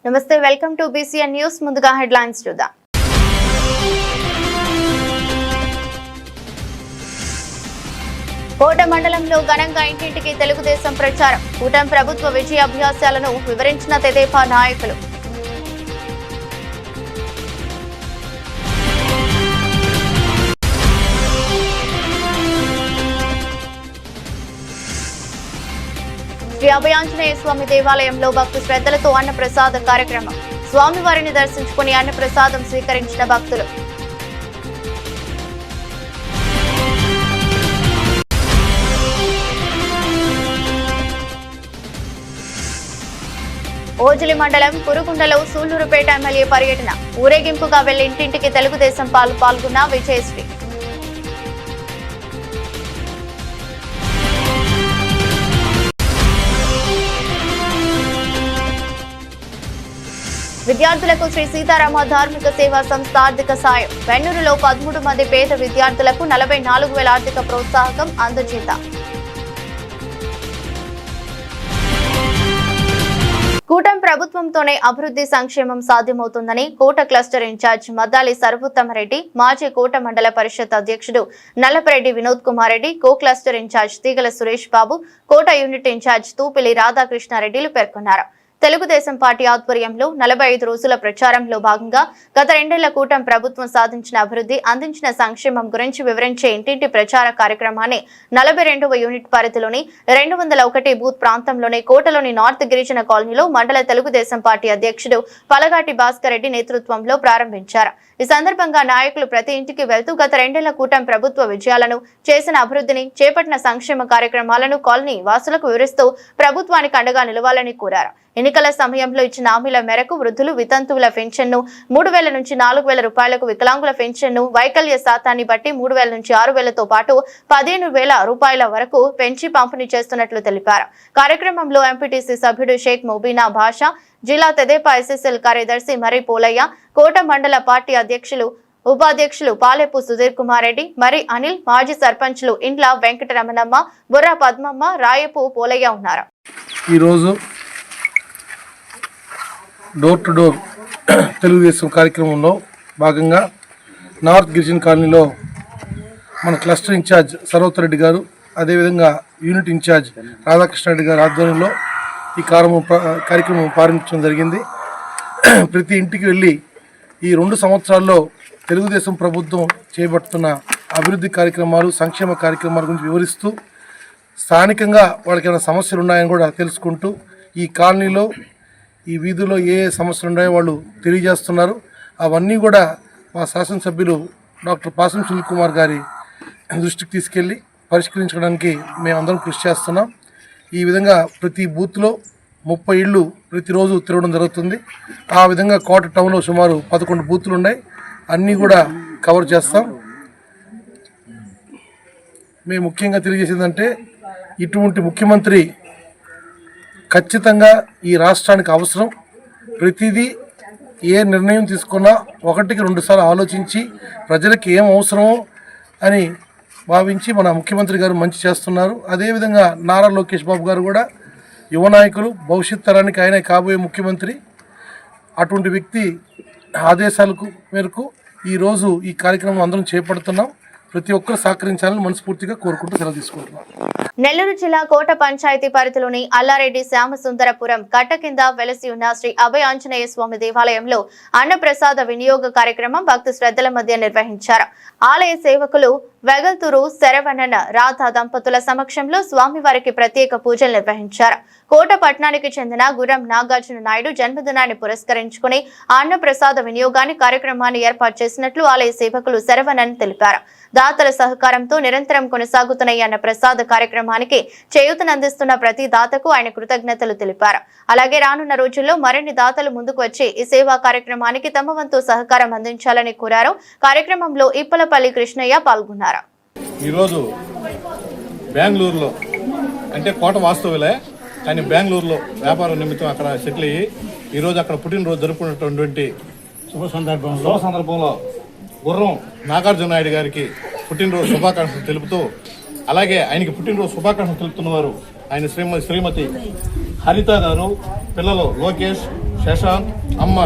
నమస్తే, welcome to BCN news. ముందుగా headlines చూద్దాం. కోట మండలంలో ఘనంగా ఇంటింటికి తెలుగుదేశం ప్రచారం. కూటమి ప్రభుత్వ విజయాభ్యాసాలను వివరించిన తెదేపా నాయకులు. శ్రీ అభయాంజనేయ స్వామి దేవాలయంలో భక్తు శ్రద్ధలతో అన్నప్రసాద కార్యక్రమం. స్వామివారిని దర్శించుకుని అన్నప్రసాదం స్వీకరించిన భక్తులు. ఓజిలి మండలం కురుగుండలో సూళ్లూరుపేట ఎమ్మెల్యే పర్యటన. ఊరేగింపుగా వెళ్లి ఇంటింటికి తెలుగుదేశం పాల్గొన్న విజయశ్రీ. విద్యార్థులకు శ్రీ సీతారామ ధార్మిక సేవా సంస్థ ఆర్థిక సాయం. వెన్నూరులో 13 మంది పేద విద్యార్థులకు 44,000 ఆర్థిక ప్రోత్సాహకం అందజేత. కూటమి ప్రభుత్వంతోనే అభివృద్ధి సంక్షేమం సాధ్యమవుతుందని కోట క్లస్టర్ ఇన్ఛార్జ్ మద్దాలి సర్వోత్తమరెడ్డి, మాజీ కోట మండల పరిషత్ అధ్యక్షుడు Nallapareddy Vinod Kumar Reddy, co cluster in charge Teegala Suresh Babu, Kota unit in charge Tupili రాధాకృష్ణారెడ్డిలు పేర్కొన్నారు. తెలుగుదేశం పార్టీ ఆధ్వర్యంలో 45 రోజుల ప్రచారంలో భాగంగా గత 2 ఏళ్ల కూటమి ప్రభుత్వం సాధించిన అభివృద్ధి, అందించిన సంక్షేమం గురించి వివరించే ఇంటింటి ప్రచార కార్యక్రమాన్ని 42వ యూనిట్ పరిధిలోని 201 బూత్ ప్రాంతంలోని కోటలోని నార్త్ గిరిజన కాలనీలో మండల తెలుగుదేశం పార్టీ అధ్యక్షుడు పలగాటి భాస్కర్ రెడ్డి నేతృత్వంలో ప్రారంభించారు. ఈ సందర్భంగా నాయకులు ప్రతి ఇంటికి వెళ్తూ గత 2 ఏళ్ల కూటమి ప్రభుత్వ విజయాలను, చేసిన అభివృద్ధిని, చేపట్టిన సంక్షేమ కార్యక్రమాలను కాలనీ వాసులకు వివరిస్తూ ప్రభుత్వానికి అండగా నిలవాలని కోరారు. ఎన్నికల సమయంలో ఇచ్చిన హామీల మేరకు వృద్ధులు, వితంతువుల పెన్షన్ను 3,000 నుంచి 4,000 రూపాయలకు, వికలాంగుల పెన్షన్ను వైకల్య శాతాన్ని బట్టి 3,000 నుంచి 6,000తో పాటు 15,000 రూపాయల వరకు పెంచి పంపిణీ చేస్తున్నట్లు తెలిపారు. కార్యక్రమంలో ఎంపీటీసీ సభ్యుడు షేక్ మొబీనా భాషా, జిల్లా తెదేపా SSL కార్యదర్శి మరి పోలయ్య, కోట మండల పార్టీ అధ్యక్షులు, ఉపాధ్యక్షులు పాలెపు సుధీర్ కుమార్ రెడ్డి, మరి అనిల్, మాజీ సర్పంచ్లు ఇండ్ల వెంకటరమణమ్మ, బుర్రా పద్మమ్మ, రాయపు పోలయ్య ఉన్నారు. ఈరోజు డోర్ టు డోర్ తెలుగుదేశం కార్యక్రమంలో భాగంగా నార్త్ గిరిజన్ కాలనీలో మన క్లస్టర్ ఇన్ఛార్జ్ సర్వోత్తరెడ్డి గారు, అదేవిధంగా యూనిట్ ఇన్ఛార్జ్ రాధాకృష్ణారెడ్డి గారి ఆధ్వర్యంలో ఈ కార్యక్రమం ప్రారంభించడం జరిగింది. ప్రతి ఇంటికి వెళ్ళి ఈ 2 సంవత్సరాల్లో తెలుగుదేశం ప్రభుత్వం చేపడుతున్న అభివృద్ధి కార్యక్రమాలు, సంక్షేమ కార్యక్రమాల గురించి వివరిస్తూ స్థానికంగా వాళ్ళకి ఏమైనా సమస్యలు ఉన్నాయని కూడా తెలుసుకుంటూ ఈ కాలనీలో, ఈ వీధిలో ఏ సమస్యలు ఉన్నాయో వాళ్ళు తెలియజేస్తున్నారు. అవన్నీ కూడా మా శాసనసభ్యులు డాక్టర్ పాసం సునీల్ కుమార్ గారి దృష్టికి తీసుకెళ్ళి పరిష్కరించడానికి మేమందరం కృషి చేస్తున్నాం. ఈ విధంగా ప్రతి బూత్లో 30 ఇళ్ళు ప్రతిరోజు తిరగడం జరుగుతుంది. ఆ విధంగా కోట టౌన్లో సుమారు 11 బూతులు ఉన్నాయి. అన్నీ కూడా కవర్ చేస్తాం. మేము ముఖ్యంగా తెలియజేసేదంటే, ఇటువంటి ముఖ్యమంత్రి ఖచ్చితంగా ఈ రాష్ట్రానికి అవసరం. ప్రతిదీ ఏ నిర్ణయం తీసుకున్నా 1కి 2 సార్లు ఆలోచించి ప్రజలకు ఏం అవసరమో అని భావించి మన ముఖ్యమంత్రి గారు మంచి చేస్తున్నారు. అదేవిధంగా నారా లోకేష్ బాబు గారు కూడా యువ నాయకులు, భవిష్యత్ తరానికి ఆయన కాబోయే ముఖ్యమంత్రి. అటువంటి వ్యక్తి ఆదేశాలకు మేరకు ఈరోజు ఈ కార్యక్రమం అందరం చేపడుతున్నాం. ప్రతి ఒక్కరు సహకరించాలని మనస్ఫూర్తిగా కోరుకుంటూ సెలవు తీసుకుంటున్నాం. నెల్లూరు జిల్లా కోట పంచాయతీ పరిధిలోని అల్లారెడ్డి శ్యామసుందరపురం కట్ట కింద వెలసి ఉన్న శ్రీ అభయాంజనేయ స్వామి దేవాలయంలో అన్నప్రసాద వినియోగ కార్యక్రమం భక్తి శ్రద్ధల మధ్య నిర్వహించారు. ఆలయ సేవకులు వెగల్తూరు శరవణన్ రాధా దంపతుల సమక్షంలో స్వామివారికి ప్రత్యేక పూజలు నిర్వహించారు. కోట పట్టణానికి చెందిన గురం నాగార్జున నాయుడు జన్మదినాన్ని పురస్కరించుకుని అన్నప్రసాద వినియోగాన్ని కార్యక్రమాన్ని ఏర్పాటు చేసినట్లు ఆలయ సేవకులు శరవణన్ తెలిపారు. దాతల సహకారంతో నిరంతరం కొనసాగుతున్న ఈ అన్నప్రసాద కార్యక్రమానికి చేయూతనందిస్తున్న ప్రతి దాతకు ఆయన కృతజ్ఞతలు తెలిపారు. అలాగే రానున్న రోజుల్లో మరిన్ని దాతలు ముందుకు వచ్చి ఈ సేవా కార్యక్రమానికి తమ వంతు సహకారం అందించాలని కోరారు. కార్యక్రమంలో ఇప్పలపల్లి కృష్ణయ్య పాల్గొన్నారు. ఈరోజు బెంగళూరులో, అంటే కోట వాస్తవులే కానీ బెంగళూరులో వ్యాపారం నిమిత్తం అక్కడ సెటిల్ అయ్యి ఈరోజు అక్కడ పుట్టినరోజు జరుపుకున్నటువంటి శుభ సందర్భంలో గుర్రం నాగార్జున నాయుడు గారికి పుట్టినరోజు శుభాకాంక్షలు తెలుపుతూ, అలాగే ఆయనకి పుట్టినరోజు శుభాకాంక్షలు తెలుపుతున్న వారు ఆయన శ్రీమతి హరిత గారు, పిల్లలు లోకేష్, శశాంత్, అమ్మ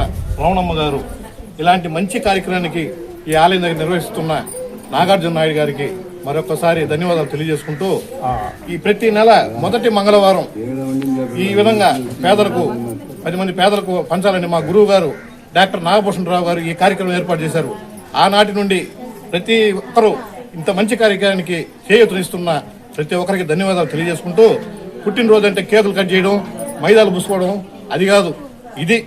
రమణమ్మ గారు ఇలాంటి మంచి కార్యక్రమానికి ఈ ఆలయం దగ్గర నిర్వహిస్తున్న నాగార్జున నాయుడు గారికి మరొకసారి ధన్యవాదాలు తెలియజేసుకుంటూ, ఈ ప్రతి నెల మొదటి మంగళవారం ఈ విధంగా పేదలకు 10 మంది పేదలకు పంచాలని మా గురువు గారు డాక్టర్ నాగభూషణరావు గారు ఈ కార్యక్రమం ఏర్పాటు చేశారు. ఆనాటి నుండి ప్రతి ఒక్కరూ ఇంత మంచి కార్యక్రమానికి చేయూతనిస్తున్న ప్రతి ఒక్కరికి ధన్యవాదాలు తెలియజేసుకుంటూ, పుట్టినరోజు అంటే కేకులు కట్ చేయడం, మైదాలు పూసుకోవడం అది కాదు, ఇది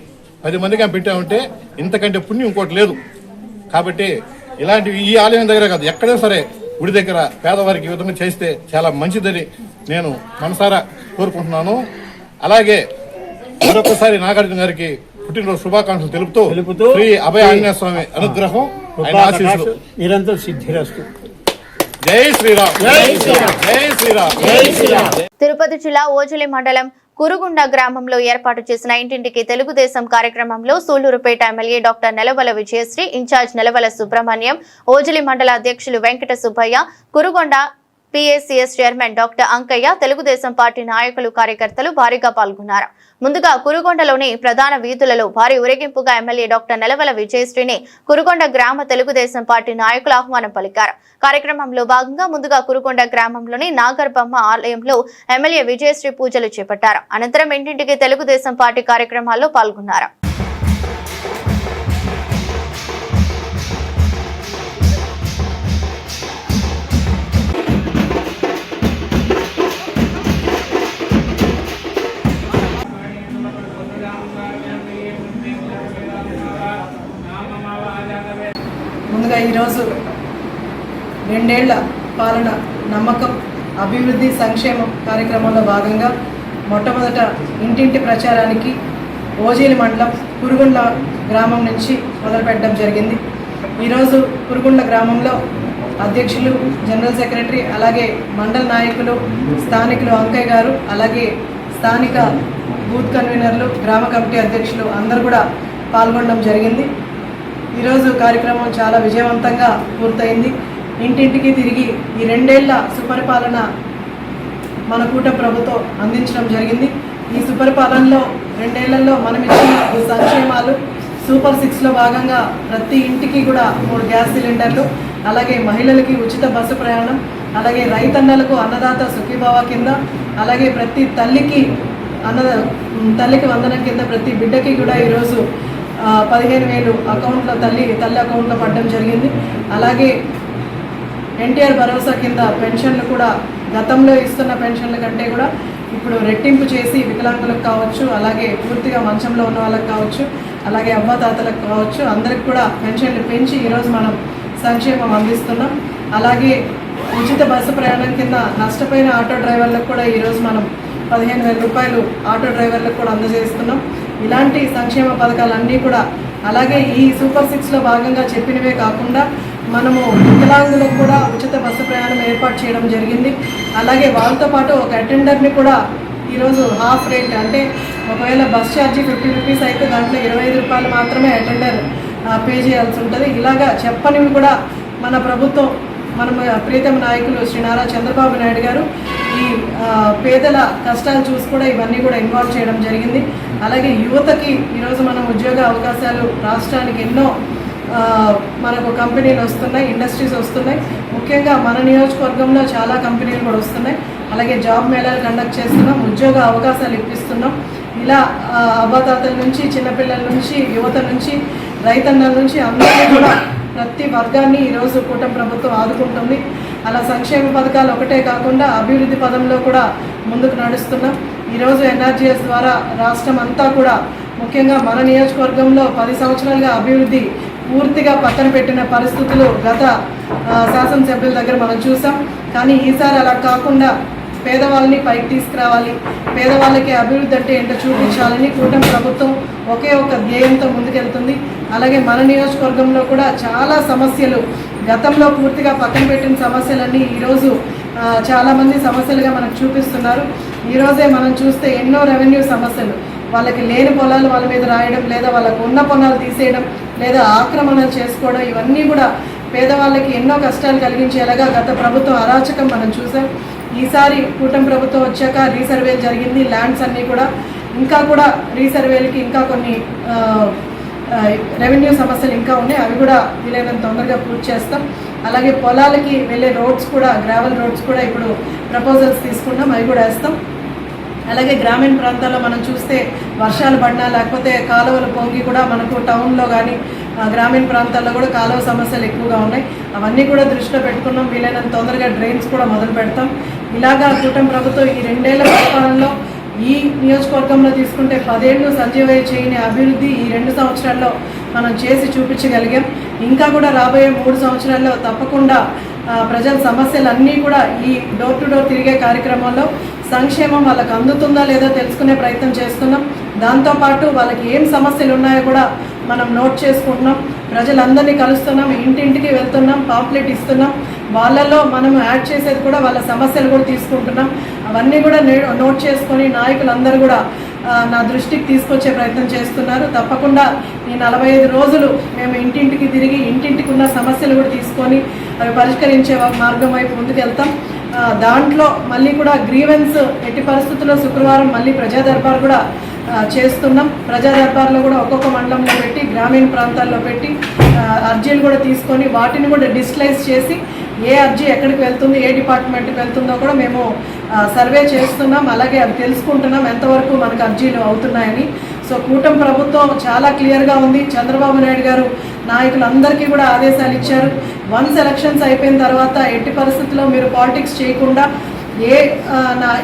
10 మందికి పెట్టామంటే ఇంతకంటే పుణ్యం ఇంకోటి లేదు. కాబట్టి ఇలాంటివి ఈ ఆలయం దగ్గర కాదు, ఎక్కడైనా సరే గుడి దగ్గర పేదవారికి ఈ విధంగా చేస్తే చాలా మంచిదని నేను మనసారా కోరుకుంటున్నాను. అలాగే మరొకసారి నాగార్జున గారికి పుట్టినరోజు శుభాకాంక్షలు తెలుపుతూ శ్రీ అభయ ఆంజనేయ స్వామి అనుగ్రహం, ఆయన ఆశీస్సులు నిరంతరం సిద్ధిరస్తు. జై శ్రీరామ్, జై శ్రీరామ్, జై శ్రీరామ్, జై శ్రీరామ్. తిరుపతి జిల్లా ఓజలి మండలం కురుగుండ గ్రామంలో ఏర్పాటు చేసిన ఇంటింటికి తెలుగుదేశం కార్యక్రమంలో Sullurpeta MLA doctor Nelavala Vijayasree, in-charge Nelavala Subrahmanyam, Ojili మండల అధ్యక్షులు Venkata Subbaiah, Kurugunda PSCS chairman doctor Ankaiah, Telugu Desam party నాయకులు కార్యకర్తలు భారీగా పాల్గొన్నారు. ముందుగా కురుగొండలోని ప్రధాన వీధులలో భారీ ఊరేగింపుగా ఎమ్మెల్యే డాక్టర్ నెలవల విజయశ్రీని కురుగొండ గ్రామ తెలుగుదేశం పార్టీ నాయకులు ఆహ్వానం పలికారు. కార్యక్రమంలో భాగంగా ముందుగా కురుగొండ గ్రామంలోని నాగర్బమ్మ ఆలయంలో ఎమ్మెల్యే విజయశ్రీ పూజలు చేపట్టారు. అనంతరం ఇంటింటికి తెలుగుదేశం పార్టీ కార్యక్రమాల్లో పాల్గొన్నారు. ముందుగా ఈరోజు 2 ఏళ్ల పాలన, నమ్మకం, అభివృద్ధి, సంక్షేమం కార్యక్రమంలో భాగంగా మొట్టమొదట ఇంటింటి ప్రచారానికి ఓజేలి మండలం కురుగుండ్ల గ్రామం నుంచి మొదలుపెట్టడం జరిగింది. ఈరోజు కురుగుండ్ల గ్రామంలో అధ్యక్షులు, జనరల్ సెక్రటరీ, అలాగే మండల నాయకులు, స్థానికులు అంకయ్య గారు, అలాగే స్థానిక బూత్ కన్వీనర్లు, గ్రామ కమిటీ అధ్యక్షులు అందరూ కూడా పాల్గొనడం జరిగింది. ఈరోజు కార్యక్రమం చాలా విజయవంతంగా పూర్తయింది. ఇంటింటికి తిరిగి ఈ 2 ఏళ్ల సుపరిపాలన మన కూటమి ప్రభుత్వం అందించడం జరిగింది. ఈ సుపరిపాలనలో 2 ఏళ్లలో మనం ఇచ్చిన సంక్షేమాలు సూపర్ 6లో భాగంగా ప్రతి ఇంటికి కూడా 3 గ్యాస్ సిలిండర్లు, అలాగే మహిళలకి ఉచిత బస్సు ప్రయాణం, అలాగే రైతన్నలకు అన్నదాత సుఖీభావ కింద, అలాగే ప్రతి తల్లికి వందనం కింద ప్రతి బిడ్డకి కూడా ఈరోజు 15,000 అకౌంట్లో తల్లి అకౌంట్లో పడడం జరిగింది. అలాగే ఎన్టీఆర్ భరోసా కింద పెన్షన్లు కూడా గతంలో ఇస్తున్న పెన్షన్ల కంటే కూడా ఇప్పుడు రెట్టింపు చేసి వికలాంగులకు కావచ్చు, అలాగే పూర్తిగా మంచంలో ఉన్న వాళ్ళకి కావచ్చు, అలాగే అవ్వాతాతలకు కావచ్చు, అందరికి కూడా పెన్షన్లు పెంచి ఈరోజు మనం సంక్షేమం అందిస్తున్నాం. అలాగే ఉచిత బస్సు ప్రయాణం కింద నష్టపోయిన ఆటో డ్రైవర్లకు కూడా ఈరోజు మనం 15,000 రూపాయలు ఆటో డ్రైవర్లకు కూడా అందజేస్తున్నాం. ఇలాంటి సంక్షేమ పథకాలన్నీ కూడా, అలాగే ఈ సూపర్ 6లో భాగంగా చెప్పినవే కాకుండా మనము వికలాంగులకు కూడా ఉచిత బస్సు ప్రయాణం ఏర్పాటు చేయడం జరిగింది. అలాగే వాళ్ళతో పాటు ఒక అటెండర్ని కూడా ఈరోజు హాఫ్ రేట్, అంటే ఒకవేళ బస్ ఛార్జీ 50 రూపీస్ అయితే దాంట్లో 25 రూపాయలు మాత్రమే అటెండర్ పే చేయాల్సి ఉంటుంది. ఇలాగా చెప్పనివి కూడా మన ప్రభుత్వం, మన ప్రీతమ నాయకులు శ్రీ నారా చంద్రబాబు నాయుడు గారు ఈ పేదల కష్టాలు చూసి కూడా ఇవన్నీ కూడా ఇన్వాల్వ్ చేయడం జరిగింది. అలాగే యువతకి ఈరోజు మనం ఉద్యోగ అవకాశాలు, రాష్ట్రానికి ఎన్నో మనకు కంపెనీలు వస్తున్నాయి, ఇండస్ట్రీస్ వస్తున్నాయి. ముఖ్యంగా మన నియోజకవర్గంలో చాలా కంపెనీలు కూడా వస్తున్నాయి. అలాగే జాబ్ మేళాలు కండక్ట్ చేస్తున్నాం, ఉద్యోగ అవకాశాలు ఇప్పిస్తున్నాం. ఇలా అవ్వాతాతల నుంచి, చిన్నపిల్లల నుంచి, యువత నుంచి, రైతన్నల నుంచి అందరినీ కూడా ప్రతి వర్గాన్ని ఈరోజు కూటమి ప్రభుత్వం ఆదుకుంటుంది. అలా సంక్షేమ పథకాలు ఒకటే కాకుండా అభివృద్ధి పదంలో కూడా ముందుకు నడుస్తున్నాం. ఈరోజు ఎన్ఆర్జీఎస్ ద్వారా రాష్ట్రం అంతా కూడా, ముఖ్యంగా మన నియోజకవర్గంలో 10 సంవత్సరాలుగా అభివృద్ధి పూర్తిగా పక్కన పెట్టిన పరిస్థితులు గత శాసనసభ్యుల దగ్గర మనం చూసాం. కానీ ఈసారి అలా కాకుండా పేదవాళ్ళని పైకి తీసుకురావాలి, పేదవాళ్ళకి అభివృద్ధి అంటే ఏంటో చూపించాలని కూటమి ప్రభుత్వం ఒకే ఒక ధ్యేయంతో ముందుకెళ్తుంది. అలాగే మన నియోజకవర్గంలో కూడా చాలా సమస్యలు, గతంలో పూర్తిగా పక్కన పెట్టిన సమస్యలన్నీ ఈరోజు చాలామంది సమస్యలుగా మనకు చూపిస్తున్నారు. ఈరోజే మనం చూస్తే ఎన్నో రెవెన్యూ సమస్యలు, వాళ్ళకి లేని పొలాలు వాళ్ళ మీద రాయడం, లేదా వాళ్ళకు ఉన్న పొలాలు తీసేయడం, లేదా ఆక్రమణలు చేసుకోవడం, ఇవన్నీ కూడా పేదవాళ్ళకి ఎన్నో కష్టాలు కలిగించేలాగా గత ప్రభుత్వం అరాచకం మనం చూసాం. ఈసారి కూటమి ప్రభుత్వం వచ్చాక రీసర్వే జరిగింది, ల్యాండ్స్ అన్నీ కూడా ఇంకా కూడా రీసర్వేలకి ఇంకా కొన్ని రెవెన్యూ సమస్యలు ఇంకా ఉన్నాయి, అవి కూడా వీలైనంత తొందరగా పూర్తి చేస్తాం. అలాగే పొలాలకి వెళ్ళే రోడ్స్ కూడా, గ్రావెల్ రోడ్స్ కూడా ఇప్పుడు ప్రపోజల్స్ తీసుకున్నాం, అవి కూడా వేస్తాం. అలాగే గ్రామీణ ప్రాంతాల్లో మనం చూస్తే వర్షాలు పడినా లేకపోతే కాలువలు పొంగి కూడా మనకు టౌన్లో కానీ గ్రామీణ ప్రాంతాల్లో కూడా కాలువ సమస్యలు ఎక్కువగా ఉన్నాయి. అవన్నీ కూడా దృష్టిలో పెట్టుకున్నాం. వీలైనంత తొందరగా డ్రైన్స్ కూడా మొదలు పెడతాం. ఇలాగా కూటమి ప్రభుత్వం ఈ 2 ఏళ్ల పరిపాలనలో ఈ నియోజకవర్గంలో తీసుకుంటే 10 ఏళ్ళు సంజీవయ్య చేయని అభివృద్ధి ఈ 2 సంవత్సరాల్లో మనం చేసి చూపించగలిగాం. ఇంకా కూడా రాబోయే 3 సంవత్సరాల్లో తప్పకుండా ప్రజల సమస్యలన్నీ కూడా ఈ డోర్ టు డోర్ తిరిగే కార్యక్రమంలో సంక్షేమం వాళ్ళకి అందుతుందా లేదో తెలుసుకునే ప్రయత్నం చేస్తున్నాం. దాంతోపాటు వాళ్ళకి ఏం సమస్యలు ఉన్నాయో కూడా మనం నోట్ చేసుకుంటున్నాం. ప్రజలందరినీ కలుస్తున్నాం, ఇంటింటికి వెళ్తున్నాం, పాంప్లెట్ ఇస్తున్నాం. వాళ్ళలో మనం యాడ్ చేసేది కూడా వాళ్ళ సమస్యలు కూడా తీసుకుంటున్నాం. అవన్నీ కూడా నోట్ చేసుకొని నాయకులందరూ కూడా నా దృష్టికి తీసుకొచ్చే ప్రయత్నం చేస్తున్నారు. తప్పకుండా ఈ 45 రోజులు మేము ఇంటింటికి తిరిగి ఇంటింటికి ఉన్న సమస్యలు కూడా తీసుకొని అవి పరిష్కరించే మార్గం వైపు ముందుకెళ్తాం. దాంట్లో మళ్ళీ కూడా గ్రీవెన్స్ ఎట్టి పరిస్థితుల్లో శుక్రవారం మళ్ళీ ప్రజా దర్బార్ కూడా చేస్తున్నాం. ప్రజా దర్బార్లో కూడా ఒక్కొక్క మండలంలో పెట్టి, గ్రామీణ ప్రాంతాల్లో పెట్టి అర్జీలు కూడా తీసుకొని వాటిని కూడా డిజిటలైజ్ చేసి ఏ అర్జీ ఎక్కడికి వెళ్తుంది, ఏ డిపార్ట్మెంట్కి వెళ్తుందో కూడా మేము సర్వే చేస్తున్నాం. అలాగే అది తెలుసుకుంటున్నాం ఎంతవరకు మనకు అర్జీలు అవుతున్నాయని. సో కూటమి ప్రభుత్వం చాలా క్లియర్గా ఉంది. చంద్రబాబు నాయుడు గారు నాయకులందరికీ కూడా ఆదేశాలు ఇచ్చారు. వన్స్ ఎలక్షన్స్ అయిపోయిన తర్వాత ఎట్టి పరిస్థితుల్లో మీరు పాలిటిక్స్ చేయకుండా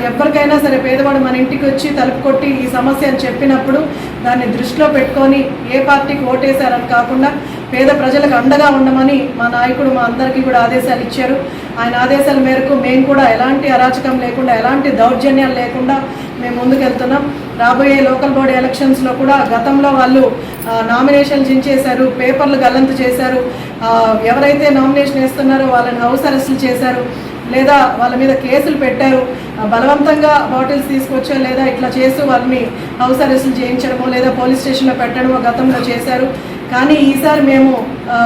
ఎవరికైనా సరే పేదవాడు మన ఇంటికి వచ్చి తలుపు కొట్టి ఈ సమస్య అని చెప్పినప్పుడు దాన్ని దృష్టిలో పెట్టుకొని ఏ పార్టీకి ఓటేశారని కాకుండా పేద ప్రజలకు అండగా ఉండమని మా నాయకుడు మా అందరికీ కూడా ఆదేశాలు ఇచ్చారు. ఆయన ఆదేశాల మేరకు మేము కూడా ఎలాంటి అరాచకం లేకుండా, ఎలాంటి దౌర్జన్యాలు లేకుండా మేము ముందుకెళ్తున్నాం. రాబోయే లోకల్ బాడీ ఎలక్షన్స్లో కూడా గతంలో వాళ్ళు నామినేషన్లు చించేశారు, పేపర్లు గల్లంతు చేశారు. ఎవరైతే నామినేషన్ వేస్తున్నారో వాళ్ళని హౌస్ అరెస్టులు చేశారు, లేదా వాళ్ళ మీద కేసులు పెట్టారు. బలవంతంగా బాటిల్స్ తీసుకొచ్చా లేదా ఇట్లా చేసి వాళ్ళని హౌస్ అరెస్టులు చేయించడమో లేదా పోలీస్ స్టేషన్లో పెట్టడమో గతంలో చేశారు. కానీ ఈసారి మేము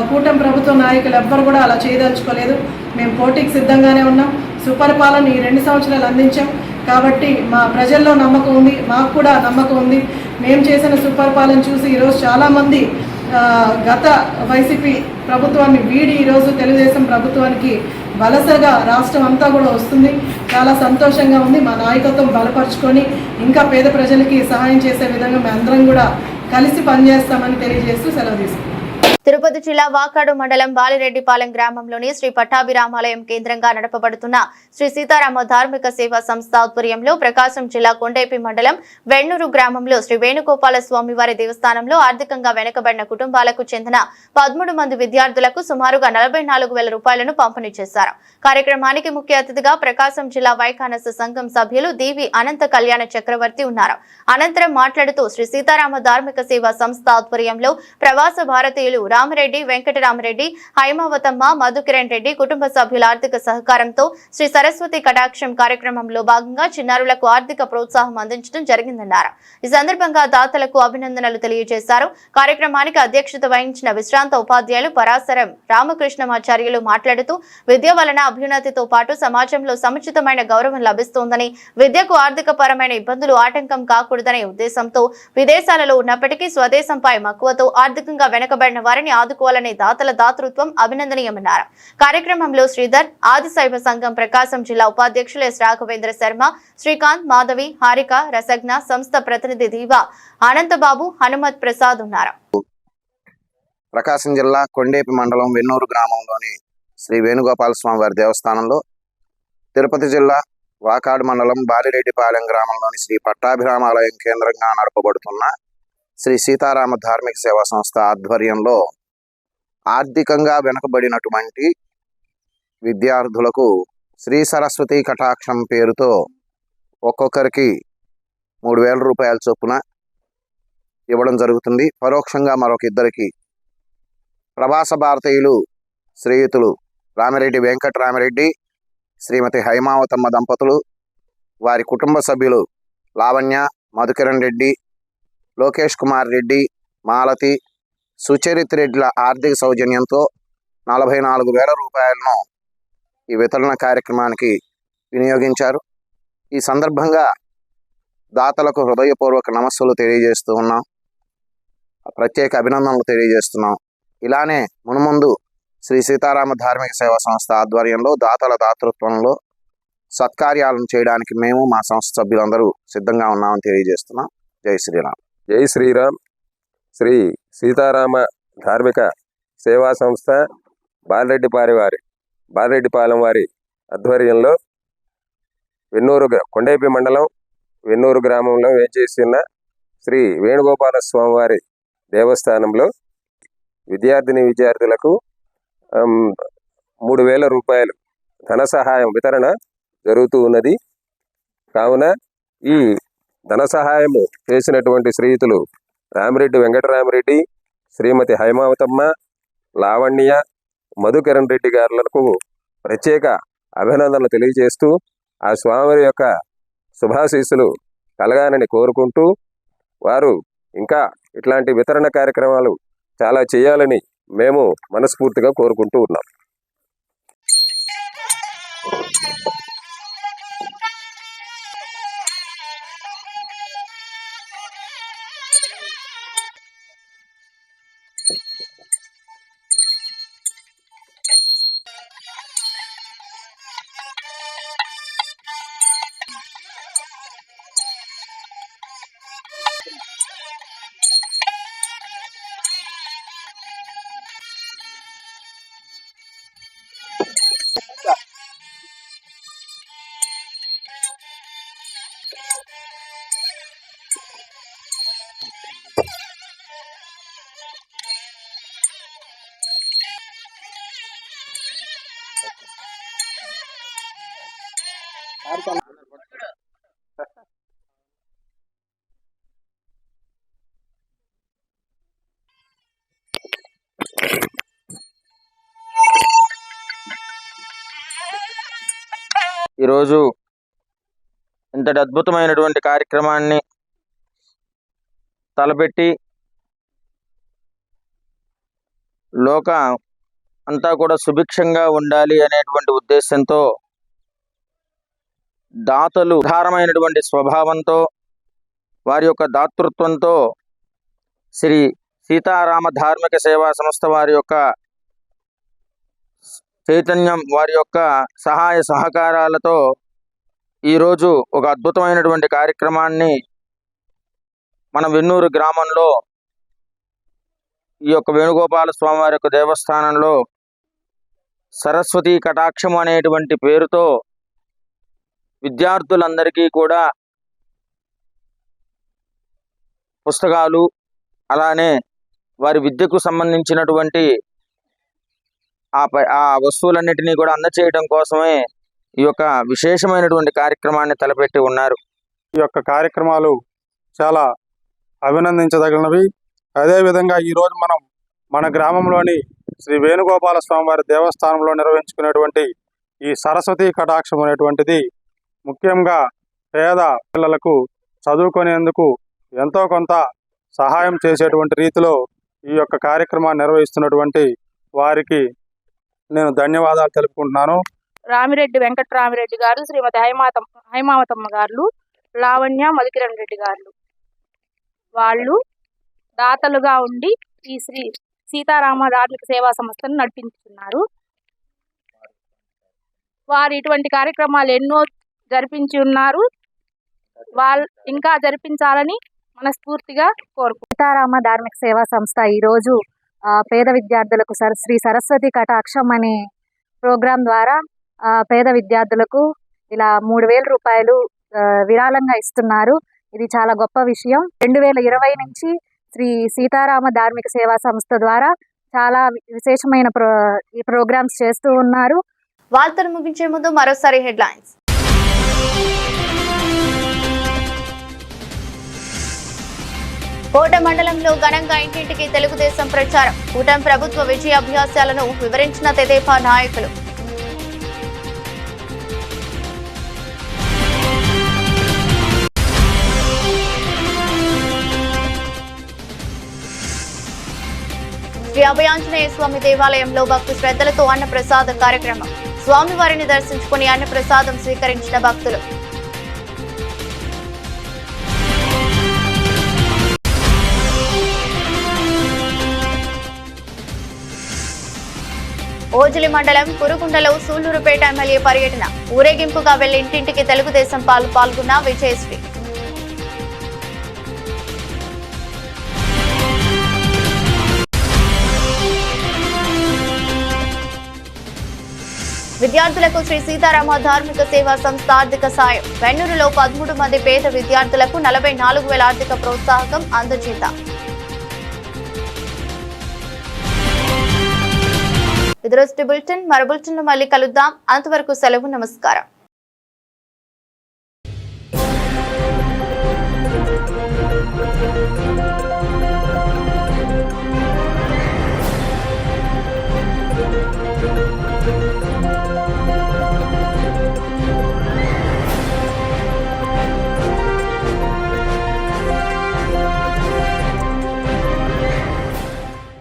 కూటమి ప్రభుత్వ నాయకులు ఎవ్వరు కూడా అలా చేయదలుచుకోలేదు. మేము పోటీకి సిద్ధంగానే ఉన్నాం. సుపరిపాలన ఈ 2 సంవత్సరాలు అందించాం కాబట్టి మా ప్రజల్లో నమ్మకం ఉంది, మాకు కూడా నమ్మకం ఉంది. మేము చేసిన సుపరిపాలన చూసి ఈరోజు చాలామంది గత వైసీపీ ప్రభుత్వాన్ని వీడి ఈరోజు తెలుగుదేశం ప్రభుత్వానికి వలసగా రాష్ట్రం అంతా కూడా వస్తుంది. చాలా సంతోషంగా ఉంది. మా నాయకత్వం బలపరుచుకొని ఇంకా పేద ప్రజలకి సహాయం చేసే విధంగా మేము అందరం కూడా కలిసి పనిచేస్తామని తెలియజేస్తూ సెలవు తీసుకుంటాం. తిరుపతి జిల్లా వాకాడు మండలం బాలిరెడ్డిపాలెం గ్రామంలోని శ్రీ పట్టాభిరామాలయం కేంద్రంగా నడపబడుతున్న శ్రీ సీతారామ ధార్మిక సేవా సంస్థ ఆధ్వర్యంలో ప్రకాశం జిల్లా కొండేపి మండలం వెన్నూరు గ్రామంలో శ్రీ వేణుగోపాల స్వామివారి దేవస్థానంలో ఆర్థికంగా వెనుకబడిన కుటుంబాలకు చెందిన 13 మంది విద్యార్థులకు సుమారుగా 44,000 రూపాయలను పంపిణీ చేశారు. కార్యక్రమానికి ముఖ్య అతిథిగా ప్రకాశం జిల్లా వైకానస సంఘం సభ్యులు దీవి అనంత కళ్యాణ చక్రవర్తి ఉన్నారు. అనంతరం మాట్లాడుతూ శ్రీ సీతారామ ధార్మిక సేవా సంస్థ ఆధ్వర్యంలో ప్రవాస భారతీయులు రామరెడ్డి, వెంకటరామరెడ్డి, హైమావతమ్మ, మధుకిరణ్ రెడ్డి కుటుంబ సభ్యుల ఆర్థిక సహకారంతో శ్రీ సరస్వతి కటాక్షం కార్యక్రమంలో భాగంగా చిన్నారులకు ఆర్థిక ప్రోత్సాహం అందించడం జరిగిందన్నారు. ఈ సందర్భంగా దాతలకు అభినందనలు తెలియజేశారు. కార్యక్రమానికి అధ్యక్షత వహించిన విశ్రాంత ఉపాధ్యాయులు పరాశరం రామకృష్ణమాచార్యులు మాట్లాడుతూ విద్య వలన అభ్యున్నతితో పాటు సమాజంలో సముచితమైన గౌరవం లభిస్తోందని, విద్యకు ఆర్థిక పరమైన ఇబ్బందులు ఆటంకం కాకూడదనే ఉద్దేశంతో విదేశాలలో ఉన్నప్పటికీ స్వదేశంపై మక్కువతో ఆర్థికంగా వెనుకబడిన వారిని ఆదుకోవాలనే దాతల దాతృత్వం అభినందనీయమన్నారు. కార్యక్రమంలో శ్రీధర్, ఆదిశైవ సంఘం ప్రకాశం జిల్లా ఉపాధ్యక్షులు ఎస్ రాఘవేంద్ర శర్మ, శ్రీకాంత్, మాధవి, హారిక, రసజ్ఞ, సంస్థ ప్రతినిధి దీవా, అనంతబాబు, హనుమత్ ప్రసాద్ ఉన్నారు. ప్రకాశం జిల్లా కొండేపి మండలం వెన్నూరు గ్రామంలోని శ్రీ వేణుగోపాల స్వామి వారి దేవస్థానంలో, తిరుపతి జిల్లా వాకాడు మండలం బాలిరెడ్డిపాలెం గ్రామంలోని శ్రీ పట్టాభిరామాలయం కేంద్రంగా నడపబడుతున్న శ్రీ సీతారామ ధార్మిక సేవా సంస్థ ఆధ్వర్యంలో ఆర్థికంగా వెనుకబడినటువంటి విద్యార్థులకు శ్రీ సరస్వతి కటాక్షం పేరుతో ఒక్కొక్కరికి 3,000 రూపాయల చొప్పున ఇవ్వడం జరుగుతుంది. పరోక్షంగా మరొక ఇద్దరికి ప్రవాస భారతీయులు శ్రీయుతులు రామిరెడ్డి వెంకటరామరెడ్డి, శ్రీమతి హైమావతమ్మ దంపతులు, వారి కుటుంబ సభ్యులు లావణ్య, మధుకిరణ్ రెడ్డి, లోకేష్ కుమార్ రెడ్డి, మాలతి, సుచరిత్ రెడ్డిల ఆర్థిక సౌజన్యంతో 44,000 రూపాయలను ఈ వితరణ కార్యక్రమానికి వినియోగించారు. ఈ సందర్భంగా దాతలకు హృదయపూర్వక నమస్సులు తెలియజేస్తూ ఉన్నాం, ప్రత్యేక అభినందనలు తెలియజేస్తున్నాం. ఇలానే మునుముందు శ్రీ సీతారామ ధార్మిక సేవా సంస్థ ఆధ్వర్యంలో దాతల దాతృత్వంలో సత్కార్యాలను చేయడానికి మేము మా సంస్థ సభ్యులందరూ సిద్ధంగా ఉన్నామని తెలియజేస్తున్నాం. జై శ్రీరామ్. జై శ్రీరామ్. శ్రీ సీతారామ ధార్మిక సేవా సంస్థ బాలరెడ్డిపాలెం వారి ఆధ్వర్యంలో కొండేపి మండలం వెన్నూరు గ్రామంలో వేంచేసి ఉన్న శ్రీ వేణుగోపాల స్వామి వారి దేవస్థానంలో విద్యార్థులకు 3,000 రూపాయలు ధన సహాయం వితరణ జరుగుతూ ఉన్నది. కావున ఈ ధన సహాయము చేసినటువంటి శ్రీయుతులు రామిరెడ్డి వెంకటరామిరెడ్డి, శ్రీమతి హైమావతమ్మ, లావణ్య, మధుకిరణ్ రెడ్డి గారులకు ప్రత్యేక అభినందనలు తెలియజేస్తూ ఆ స్వామి యొక్క శుభాశీస్సులు కలగాలని కోరుకుంటూ వారు ఇంకా ఇట్లాంటి వితరణ కార్యక్రమాలు చాలా చేయాలని మేము మనస్ఫూర్తిగా కోరుకుంటూ ఉన్నాం. ఈరోజు ఇంతటి అద్భుతమైనటువంటి కార్యక్రమాన్ని తలపెట్టి లోక అంతా కూడా సుభిక్షంగా ఉండాలి అనేటువంటి ఉద్దేశంతో దాతలు ఉదారమైనటువంటి స్వభావంతో వారి యొక్క దాతృత్వంతో శ్రీ సీతారామ ధార్మిక సేవా సంస్థ వారి యొక్క చైతన్యం, వారి యొక్క సహాయ సహకారాలతో ఈరోజు ఒక అద్భుతమైనటువంటి కార్యక్రమాన్ని మన వెన్నూరు గ్రామంలో ఈ యొక్క వేణుగోపాల స్వామి వారి యొక్క దేవస్థానంలో సరస్వతి కటాక్షం అనేటువంటి పేరుతో విద్యార్థులందరికీ కూడా పుస్తకాలు, అలానే వారి విద్యకు సంబంధించినటువంటి ఆ వస్తువులన్నిటినీ కూడా అందచేయడం కోసమే ఈ యొక్క విశేషమైనటువంటి కార్యక్రమాన్ని తలపెట్టి ఉన్నారు. ఈ యొక్క కార్యక్రమాలు చాలా అభినందించదగినవి. అదేవిధంగా ఈరోజు మనం మన గ్రామంలోని శ్రీ వేణుగోపాల స్వామి వారి దేవస్థానంలో నిర్వహించుకునేటువంటి ఈ సరస్వతి కటాక్షం అనేటువంటిది ముఖ్యంగా పేద పిల్లలకు చదువుకునేందుకు ఎంతో కొంత సహాయం చేసేటువంటి రీతిలో ఈ యొక్క కార్యక్రమాన్ని నిర్వహిస్తున్నటువంటి వారికి నేను ధన్యవాదాలు తెలుపుకుంటున్నాను. రామిరెడ్డి వెంకటరామిరెడ్డి గారు, శ్రీమతి హైమావతమ్మ గారు, లావణ్య, మధుకిరణ్ రెడ్డి గారు వాళ్ళు దాతలుగా ఉండి ఈ శ్రీ సీతారామ ధార్మిక సేవా సంస్థను నడిపించుతున్నారు. వారు ఇటువంటి కార్యక్రమాలు ఎన్నో జరిపించి ఉన్నారు. వాళ్ళు ఇంకా జరిపించాలని మనస్ఫూర్తిగా కోరుకుంటున్నారు. సీతారామ ధార్మిక సేవా సంస్థ ఈరోజు పేద విద్యార్థులకు శ్రీ సరస్వతి కటాక్షం అనే ప్రోగ్రాం ద్వారా పేద విద్యార్థులకు ఇలా 3,000 రూపాయలు విరాళంగా ఇస్తున్నారు. ఇది చాలా గొప్ప విషయం. 2020 నుంచి శ్రీ సీతారామ ధార్మిక సేవా సంస్థ ద్వారా చాలా విశేషమైన ఈ ప్రోగ్రామ్స్ చేస్తూ ఉన్నారు. వార్తలు ముగించే ముందు మరోసారి హెడ్లైన్స్. కోట మండలంలో ఘనంగా ఇంటింటికి తెలుగుదేశం ప్రచారం. కూటమి ప్రభుత్వ విజయాభ్యాసాలను వివరించిన తెదేపా నాయకులు. శ్రీ అభయాంజనేయ స్వామి దేవాలయంలో భక్తి శ్రద్ధలతో అన్నప్రసాద కార్యక్రమం. స్వామివారిని దర్శించుకుని అన్నప్రసాదం స్వీకరించిన భక్తులు. ఓజిలి మండలం కురుగుండలో సూళ్లూరుపేట ఎమ్మెల్యే పర్యటన. ఊరేగింపుగా వెళ్లి ఇంటింటికి తెలుగుదేశం పాల్గొన్న విజయశ్రీ. విద్యార్థులకు శ్రీ సీతారామ ధార్మిక సేవా సంస్థ ఆర్థిక సాయం. వెన్నూరులో 13 మంది పేద విద్యార్థులకు 44,000 ఆర్థిక ప్రోత్సాహకం అందజేత. ఇది రోజు బులెటిన్. మరో బులెటిన్లో మళ్ళీ కలుద్దాం. అంతవరకు సెలవు. నమస్కారం.